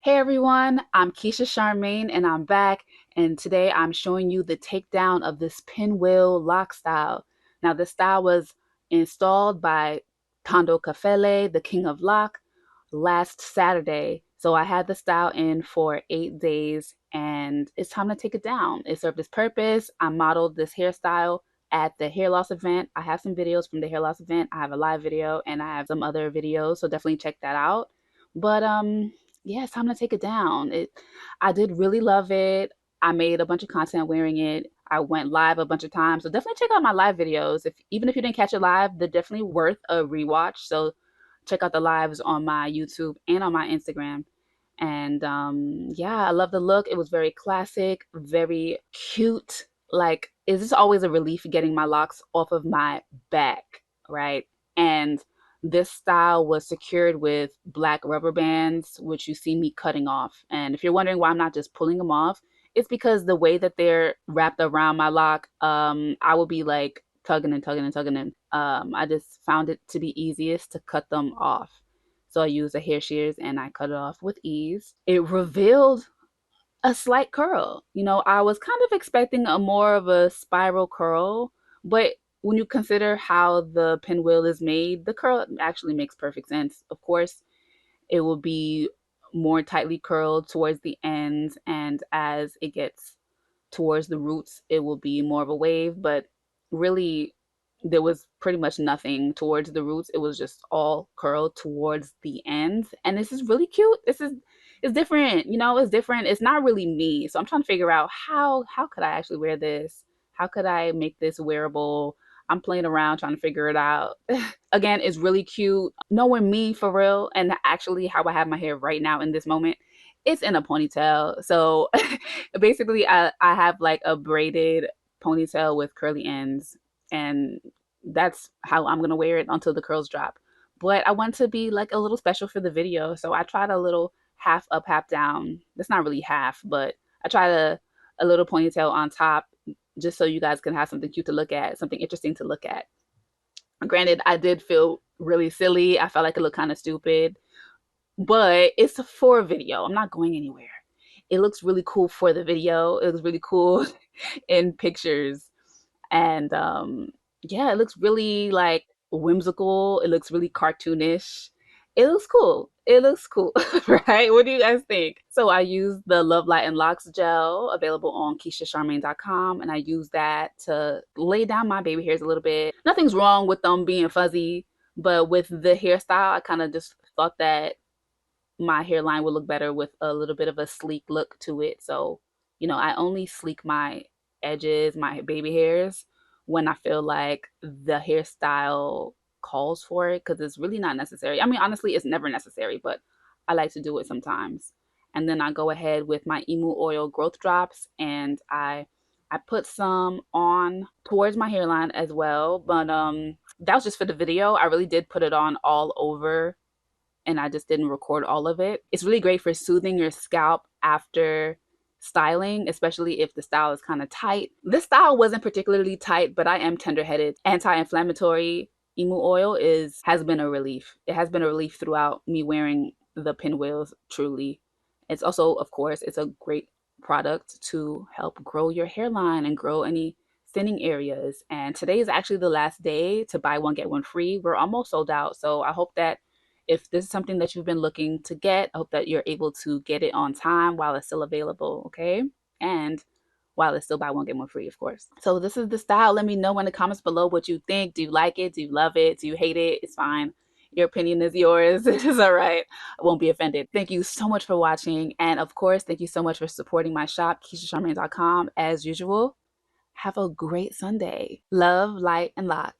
Hey everyone, I'm Keisha Charmaine and I'm back, and today I'm showing you the takedown of this pinwheel lock style. Now this style was installed by Tondo Kafele, the king of lock, last Saturday. So I had the style in for 8 days and it's time to take it down. It served its purpose. I modeled this hairstyle at the hair loss event. I have some videos from the hair loss event. I have a live video and I have some other videos, so definitely check that out. But yeah, it's time to take it down. I did really love it. I made a bunch of content wearing it. I went live a bunch of times. So definitely check out my live videos. If even if you didn't catch it live, they're definitely worth a rewatch. So check out the lives on my YouTube and on my Instagram. And yeah, I love the look. It was very classic, very cute. Like, is this always a relief getting my locks off of my back, right? And this style was secured with black rubber bands, which you see me cutting off. And if you're wondering why I'm not just pulling them off, it's because the way that they're wrapped around my lock, I will be like tugging and tugging and tugging. And I just found it to be easiest to cut them off. So I used a hair shears and I cut it off with ease. It revealed a slight curl. You know, I was kind of expecting a more of a spiral curl, but when you consider how the pinwheel is made, the curl actually makes perfect sense. Of course, it will be more tightly curled towards the ends, and as it gets towards the roots, it will be more of a wave, but really there was pretty much nothing towards the roots. It was just all curled towards the ends. And this is really cute. This is it's different, you know, it's different. It's not really me. So I'm trying to figure out how could I actually wear this? How could I make this wearable? I'm playing around trying to figure it out. Again, it's really cute. Knowing me for real and actually how I have my hair right now in this moment, it's in a ponytail. So basically I have like a braided ponytail with curly ends, and that's how I'm gonna wear it until the curls drop. But I want to be like a little special for the video, so I tried a little half up, half down. That's not really half, but I tried a little ponytail on top just so you guys can have something cute to look at, something interesting to look at. Granted, I did feel really silly. I felt like it looked kind of stupid, but it's for a video. I'm not going anywhere. It looks really cool for the video. It looks really cool in pictures. And yeah, it looks really like whimsical. It looks really cartoonish. It looks cool. It looks cool, right? What do you guys think? So I use the Love Light and Locks gel available on KeishaCharmaine.com, and I use that to lay down my baby hairs a little bit. Nothing's wrong with them being fuzzy, but with the hairstyle, I kind of just thought that my hairline would look better with a little bit of a sleek look to it. So, you know, I only sleek my edges, my baby hairs, when I feel like the hairstyle calls for it, because it's really not necessary. I mean, honestly, it's never necessary, but I like to do it sometimes. And then I go ahead with my emu oil growth drops, and I put some on towards my hairline as well, but that was just for the video. I really did put it on all over, and I just didn't record all of it. It's really great for soothing your scalp after styling, especially if the style is kind of tight. This style wasn't particularly tight, but I am tender-headed. Anti-inflammatory emu oil has been a relief. It has been a relief throughout me wearing the pinwheels, truly. It's also, of course, it's a great product to help grow your hairline and grow any thinning areas. And today is actually the last day to buy one, get one free. We're almost sold out. So I hope that if this is something that you've been looking to get, I hope that you're able to get it on time while it's still available, okay? And while it's still buy one, get one free, of course. So this is the style. Let me know in the comments below what you think. Do you like it? Do you love it? Do you hate it? It's fine. Your opinion is yours. It's all right. I won't be offended. Thank you so much for watching. And of course, thank you so much for supporting my shop, KeishaCharmaine.com, as usual. Have a great Sunday. Love, light, and locks.